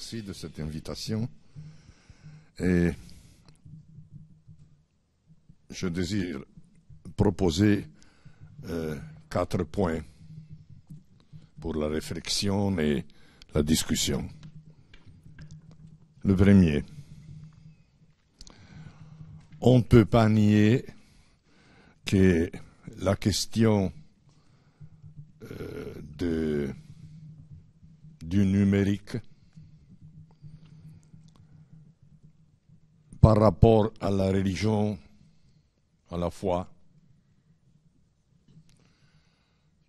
merci de cette invitation. Et je désire proposer 4 points pour la réflexion et la discussion. Le premier, on ne peut pas nier que la question du numérique par rapport à la religion, à la foi,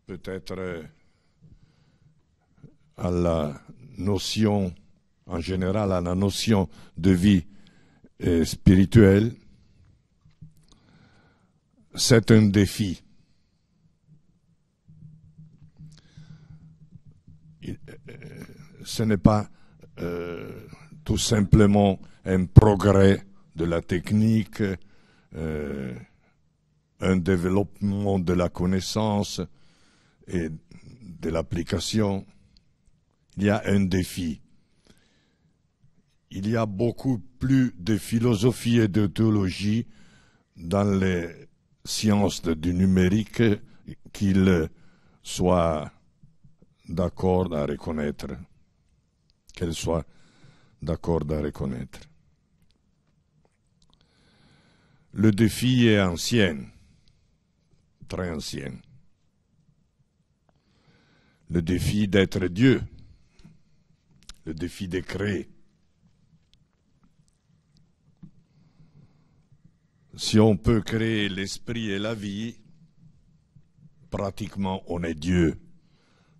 peut-être à la notion, en général à la notion de vie spirituelle, c'est un défi. Ce n'est pas tout simplement un progrès de la technique, un développement de la connaissance et de l'application. Il y a un défi. Il y a beaucoup plus de philosophie et de théologie dans les sciences du numérique qu'il soit d'accord à reconnaître, qu'elle soit d'accord à reconnaître. Le défi est ancien, très ancien. Le défi d'être Dieu, le défi de créer. Si on peut créer l'esprit et la vie, pratiquement on est Dieu.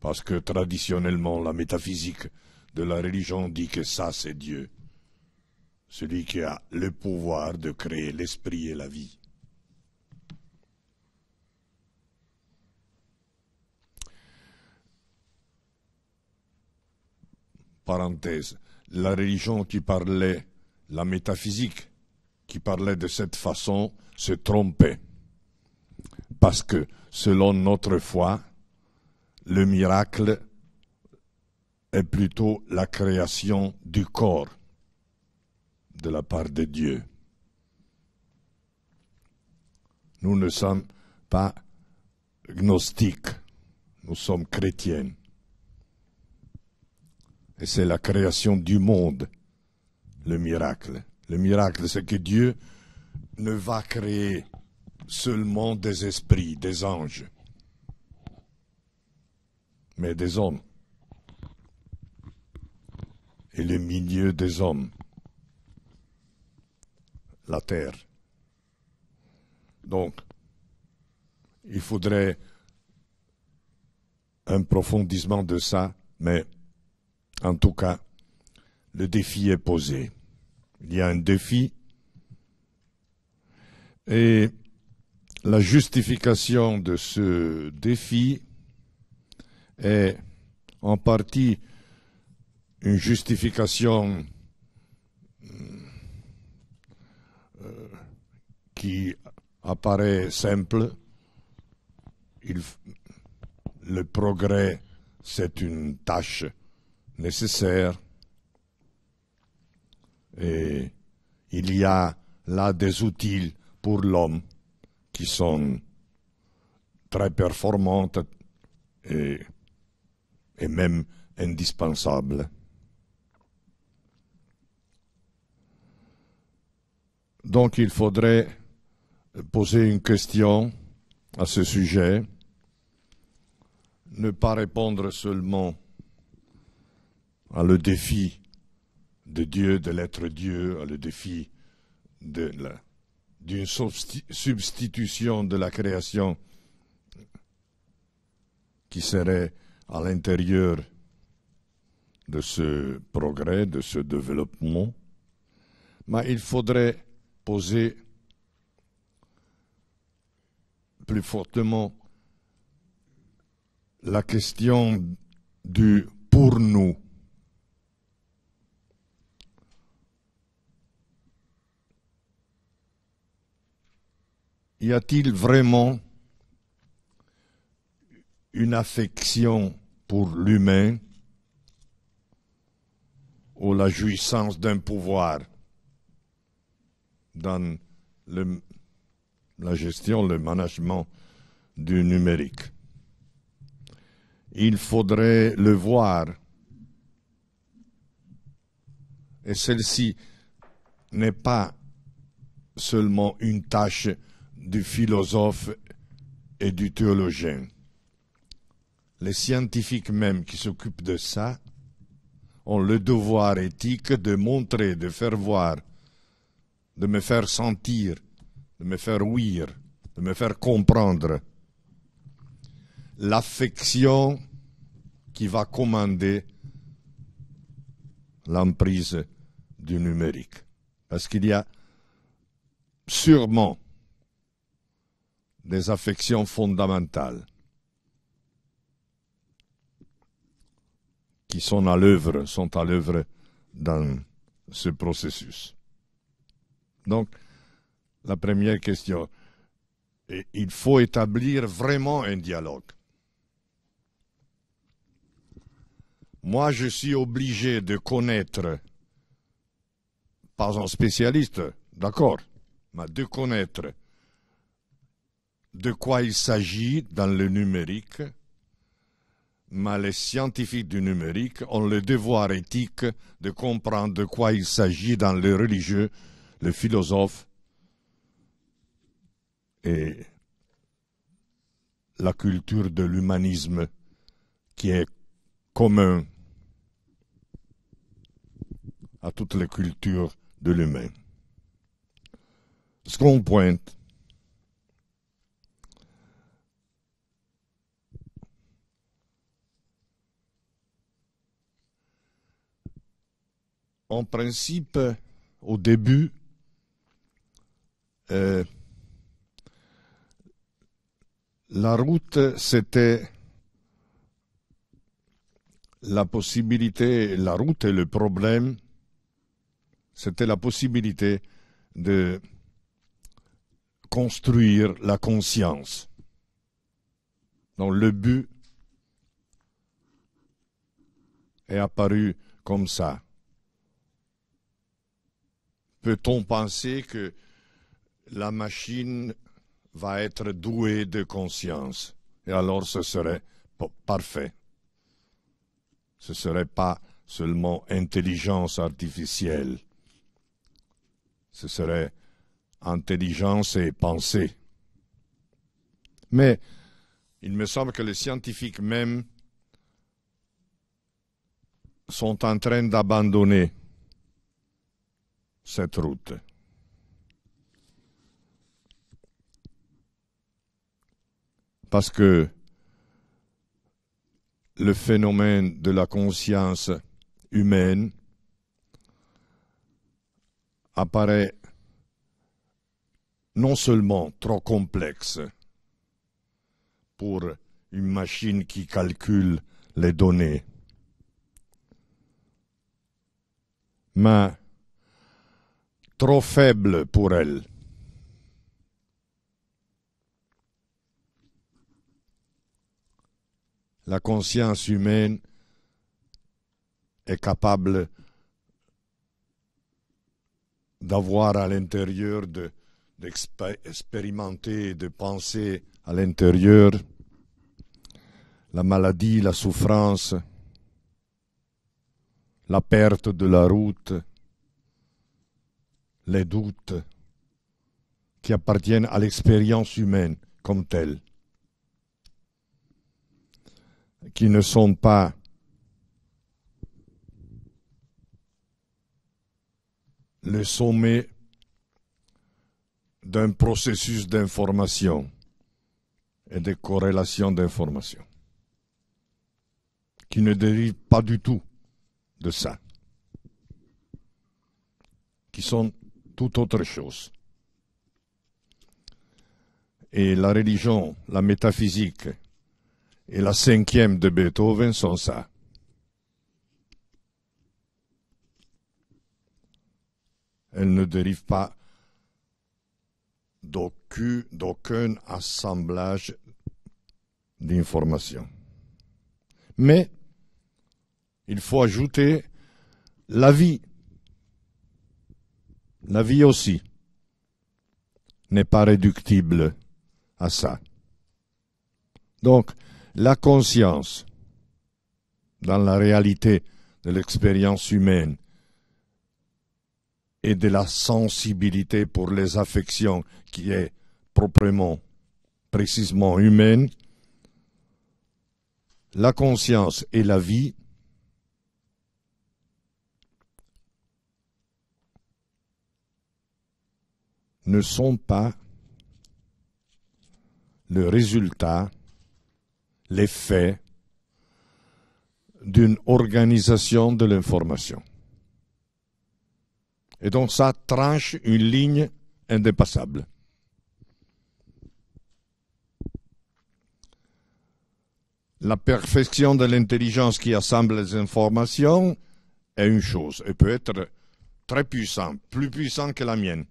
Parce que traditionnellement, la métaphysique de la religion dit que ça, c'est Dieu. Celui qui a le pouvoir de créer l'esprit et la vie. Parenthèse, la religion qui parlait, la métaphysique qui parlait de cette façon, se trompait. Parce que, selon notre foi, le miracle est plutôt la création du corps de la part de Dieu. Nous ne sommes pas gnostiques, nous sommes chrétiens. Et c'est la création du monde, le miracle. Le miracle, c'est que Dieu ne va créer seulement des esprits, des anges, mais des hommes. Et le milieu des hommes, la terre. Donc, il faudrait un approfondissement de ça, mais en tout cas, le défi est posé. Il y a un défi et la justification de ce défi est en partie une justification qui apparaît simple. Le progrès, c'est une tâche nécessaire. Et il y a là des outils pour l'homme qui sont très performantes et même indispensables. Donc il faudrait poser une question à ce sujet, ne pas répondre seulement à le défi de Dieu, de l'être Dieu, à le défi d'une substitution de la création qui serait à l'intérieur de ce progrès, de ce développement. Mais il faudrait poser plus fortement la question du pour nous. Y a-t-il vraiment une affection pour l'humain ou la jouissance d'un pouvoir dans la gestion, le management du numérique. Il faudrait le voir. Et celle-ci n'est pas seulement une tâche du philosophe et du théologien. Les scientifiques même qui s'occupent de ça ont le devoir éthique de montrer, de faire voir, de me faire sentir, de me faire ouïr, de me faire comprendre l'affection qui va commander l'emprise du numérique. Parce qu'il y a sûrement des affections fondamentales qui sont à l'œuvre dans ce processus. Donc, la première question, il faut établir vraiment un dialogue. Moi, je suis obligé de connaître, pas un spécialiste, d'accord, mais de connaître de quoi il s'agit dans le numérique, mais les scientifiques du numérique ont le devoir éthique de comprendre de quoi il s'agit dans le religieux, le philosophe et la culture de l'humanisme qui est commun à toutes les cultures de l'humain. Ce qu'on pointe, en principe, au début, la route, c'était la possibilité, la route et le problème, c'était la possibilité de construire la conscience. Donc le but est apparu comme ça. Peut-on penser que la machine va être douée de conscience? Et alors ce serait parfait. Ce ne serait pas seulement intelligence artificielle. Ce serait intelligence et pensée. Mais il me semble que les scientifiques même sont en train d'abandonner cette route. Parce que le phénomène de la conscience humaine apparaît non seulement trop complexe pour une machine qui calcule les données, mais trop faible pour elle. La conscience humaine est capable d'avoir à l'intérieur, d'expérimenter, de penser à l'intérieur la maladie, la souffrance, la perte de la route, les doutes qui appartiennent à l'expérience humaine comme telle, qui ne sont pas le sommet d'un processus d'information et de corrélation d'information, qui ne dérive pas du tout de ça, qui sont tout autre chose. Et la religion, la métaphysique et la cinquième de Beethoven sont ça. Elles ne dérivent pas d'aucun assemblage d'informations. Mais il faut ajouter La vie aussi, n'est pas réductible à ça. Donc, la conscience, dans la réalité de l'expérience humaine et de la sensibilité pour les affections qui est proprement, précisément humaine, la conscience et la vie ne sont pas le résultat, l'effet d'une organisation de l'information. Et donc ça tranche une ligne indépassable. La perfection de l'intelligence qui assemble les informations est une chose, et peut être très puissante, plus puissante que la mienne.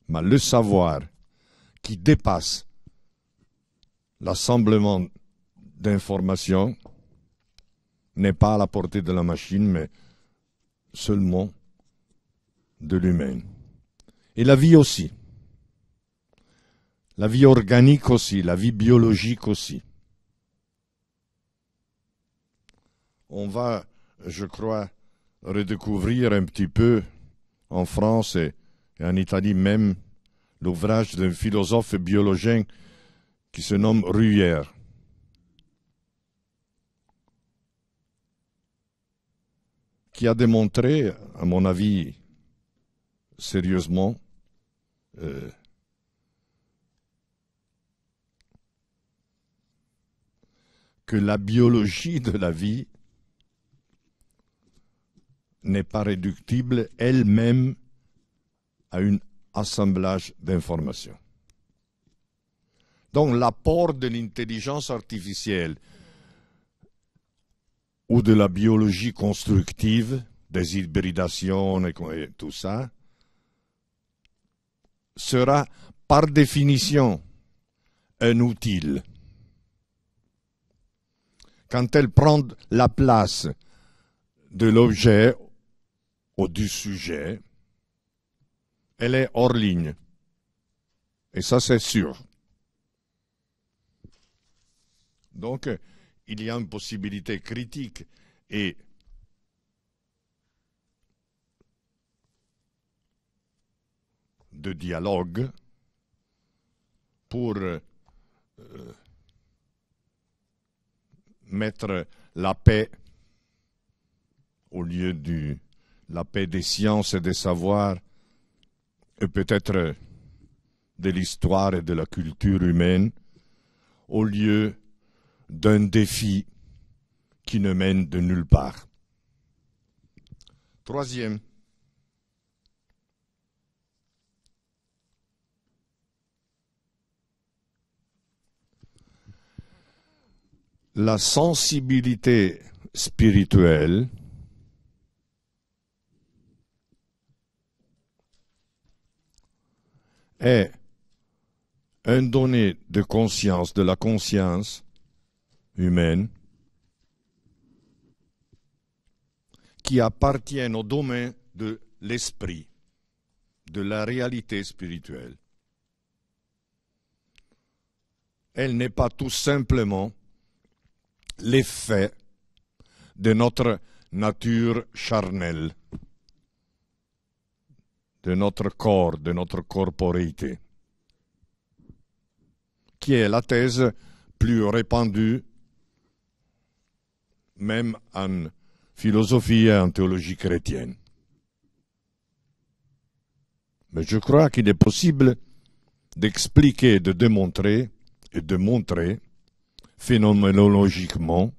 Mais le savoir qui dépasse l'assemblement d'informations n'est pas à la portée de la machine, mais seulement de l'humain. Et la vie aussi. La vie organique aussi, la vie biologique aussi. On va, je crois, redécouvrir un petit peu en France et en Italie même l'ouvrage d'un philosophe biologien qui se nomme Ruyère. Qui a démontré, à mon avis, sérieusement, que la biologie de la vie n'est pas réductible elle-même à un assemblage d'informations. Donc l'apport de l'intelligence artificielle ou de la biologie constructive, des hybridations et tout ça, sera par définition un outil. Quand elle prend la place de l'objet ou du sujet, elle est hors ligne. Et ça, c'est sûr. Donc, il y a une possibilité critique et de dialogue pour mettre la paix au lieu de la paix des sciences et des savoirs et peut-être de l'histoire et de la culture humaine au lieu d'un défi qui ne mène de nulle part. Troisième, la sensibilité spirituelle est un donné de conscience, de la conscience humaine, qui appartiennent au domaine de l'esprit, de la réalité spirituelle. Elle n'est pas tout simplement l'effet de notre nature charnelle, de notre corps, de notre corporéité, qui est la thèse plus répandue même en philosophie et en théologie chrétienne. Mais je crois qu'il est possible d'expliquer, de démontrer et de montrer phénoménologiquement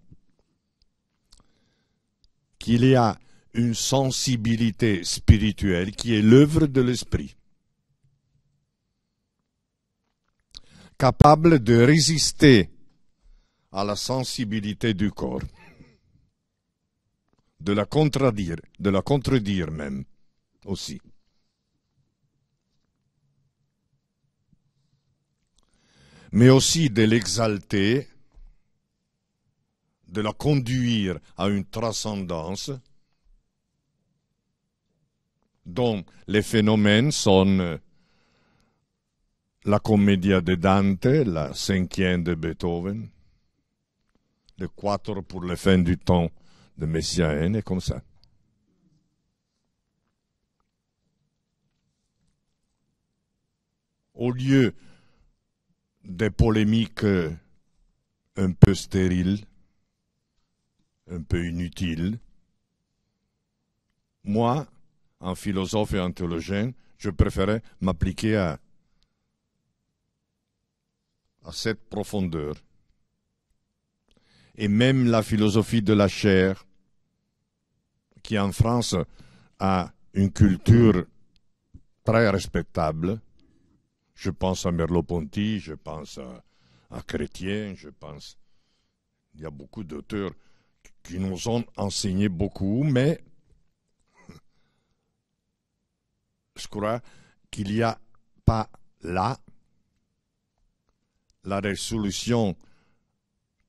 qu'il y a une sensibilité spirituelle qui est l'œuvre de l'esprit, capable de résister à la sensibilité du corps, de la contredire même aussi. Mais aussi de l'exalter, de la conduire à une transcendance dont les phénomènes sont la commedia de Dante, la cinquième de Beethoven, le quatuor pour la fin du temps de Messiaen, et comme ça. Au lieu des polémiques un peu stériles, un peu inutiles, moi, en philosophe et en théologien, je préférais m'appliquer à cette profondeur. Et même la philosophie de la chair, qui en France a une culture très respectable, je pense à Merleau-Ponty, je pense à Chrétien, je pense... Il y a beaucoup d'auteurs qui nous ont enseigné beaucoup, mais je crois qu'il n'y a pas là la résolution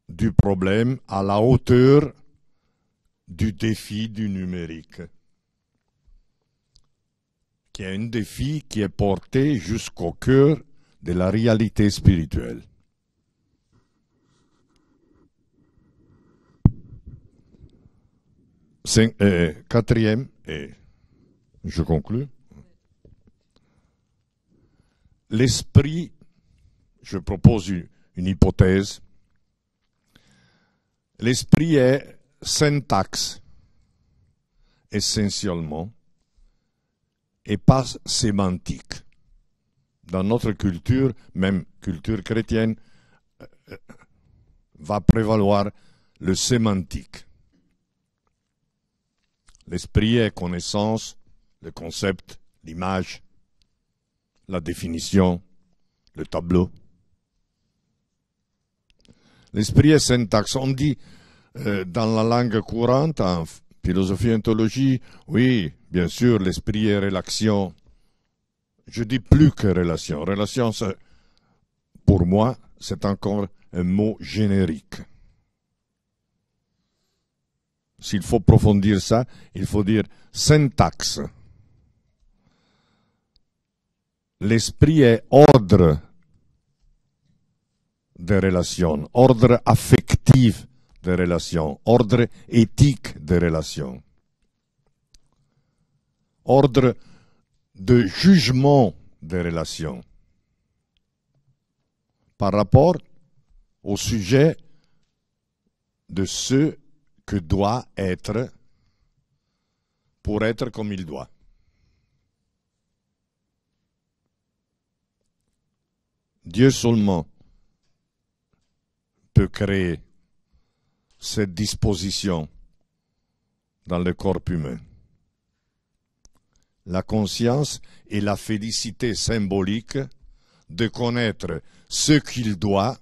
du problème à la hauteur du défi du numérique, qui est un défi qui est porté jusqu'au cœur de la réalité spirituelle. Quatrième, et je conclus, l'esprit, je propose une hypothèse, l'esprit est syntaxe, essentiellement, et pas sémantique. Dans notre culture, même culture chrétienne, va prévaloir le sémantique. L'esprit est connaissance, le concept, l'image, la définition, le tableau. L'esprit est syntaxe. On dit dans la langue courante, en philosophie et théologie, oui, bien sûr, l'esprit est relation. Je dis plus que relation. Relation, pour moi, c'est encore un mot générique. S'il faut approfondir ça, il faut dire syntaxe. L'esprit est ordre des relations, ordre affectif des relations, ordre éthique des relations, ordre de jugement des relations par rapport au sujet de ce que doit être pour être comme il doit. Dieu seulement peut créer cette disposition dans le corps humain. La conscience et la félicité symbolique de connaître ce qu'il doit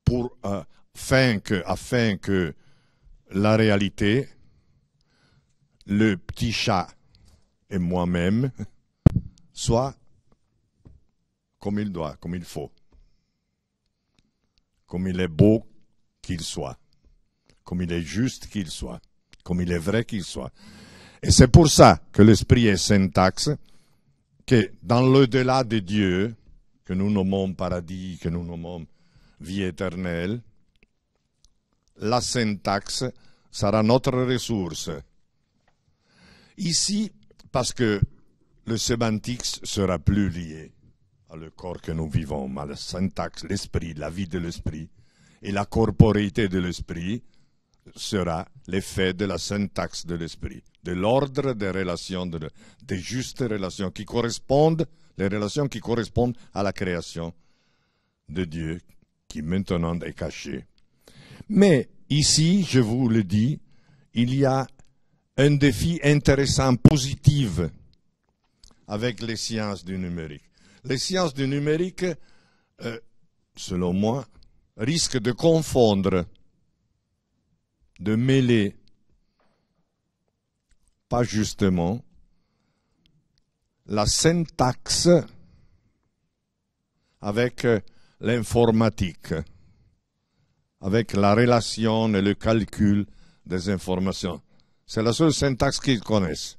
pour afin que la réalité, le petit chat et moi-même soient comme il doit, comme il faut, comme il est beau qu'il soit, comme il est juste qu'il soit, comme il est vrai qu'il soit. Et c'est pour ça que l'esprit est syntaxe, que dans l'au-delà de Dieu, que nous nommons paradis, que nous nommons vie éternelle, la syntaxe sera notre ressource. Ici, parce que le sémantique sera plus lié à le corps que nous vivons, à la syntaxe, l'esprit, la vie de l'esprit, et la corporéité de l'esprit sera l'effet de la syntaxe de l'esprit, de l'ordre des relations, des justes relations qui correspondent, les relations qui correspondent à la création de Dieu, qui maintenant est cachée. Mais ici, je vous le dis, il y a un défi intéressant, positif, avec les sciences du numérique. Les sciences du numérique, selon moi, risquent de confondre, de mêler, pas justement, la syntaxe avec l'informatique. avec la relation et le calcul des informations. C'est la seule syntaxe qu'ils connaissent.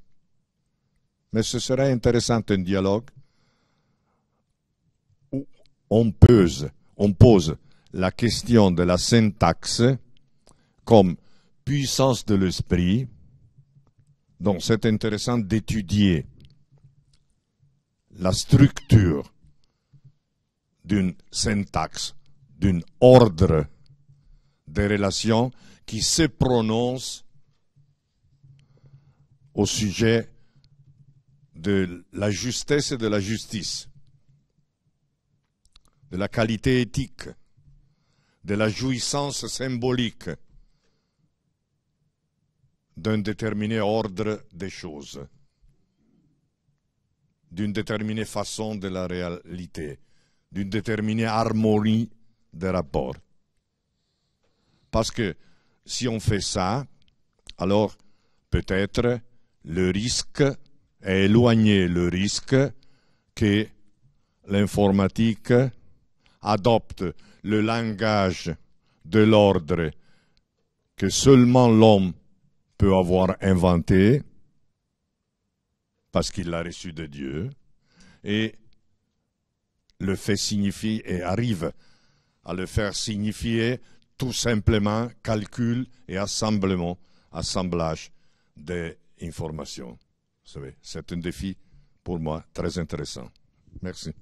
Mais ce serait intéressant un dialogue où on pose la question de la syntaxe comme puissance de l'esprit. Donc c'est intéressant d'étudier la structure d'une syntaxe, d'un ordre des relations qui se prononce au sujet de la justesse et de la justice, de la qualité éthique, de la jouissance symbolique d'un déterminé ordre des choses, d'une déterminée façon de la réalité, d'une déterminée harmonie des rapports. Parce que si on fait ça, alors peut-être le risque est éloigné, le risque que l'informatique adopte le langage de l'ordre que seulement l'homme peut avoir inventé, parce qu'il l'a reçu de Dieu, et le fait signifier et arrive à le faire signifier tout simplement calcul et assemblage des informations. Vous savez, c'est un défi pour moi très intéressant. Merci.